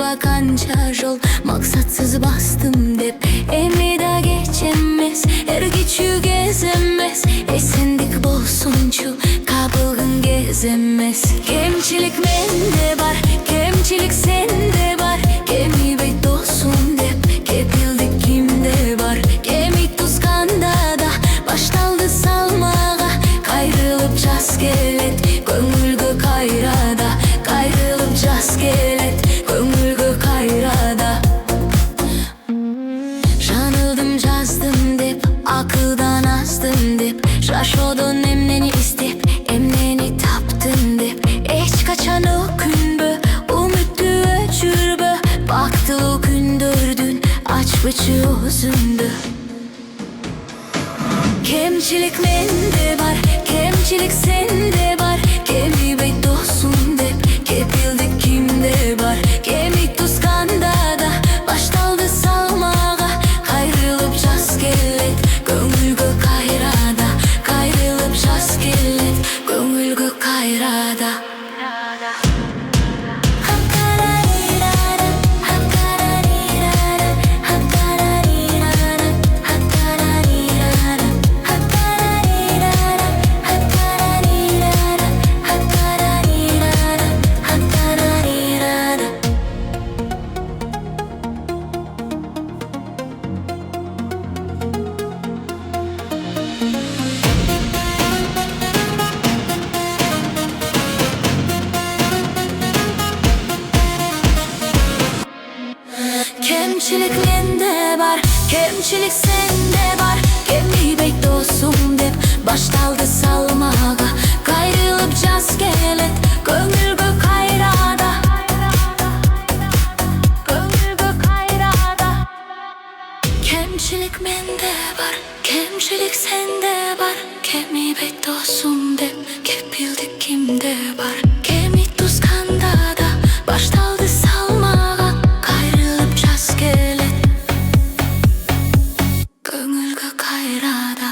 yo'qqa qancha yo'l, maqsadsiz bastım deb emida geçemez, ergichu gezemez, esendik bolsunchu qabılgın gezemez. Kemchilik mende bar, kemchilik sende bar, kemibey do'stum deb kepildik kimde bar. Kemik tuzganda da baştaldı salmağa, kayrılıp jas kelet ko'ngilga qayrada, kayrılıp jas kelet ko'ngilga qayrada. Janıldım jazdım deb akıldan azdım deb, şaşodun emneni istep emneni taptım deb, hech qachon o'kunbö umidni o'chirbo, baktı kundurdun ochbichi o'zimdi. Kemchilik mende bar, kemchilik sende bar, kemibey do'stum deb kepildik kimde bar. Kemik tuzganda da baştaldı salmağa, kayrılıp jas kelet ko'ngilga qayrada, kayrılıp jas kelet ko'ngilga qayrada. Kemchilik mende bar, kemchilik sende bar, kemibey do'stum deb baştaldı salmağa, kayrılıp jas kelet ko'ngilga qayrada, ko'ngilga qayrada. Kemchilik mende bar, kemchilik sende bar, kemibey do'stum deb kepildik kimde bar. Kemik tuzganda da baştaldı salmağa, kayrılıp jas kelet ko'ngilga qayrada.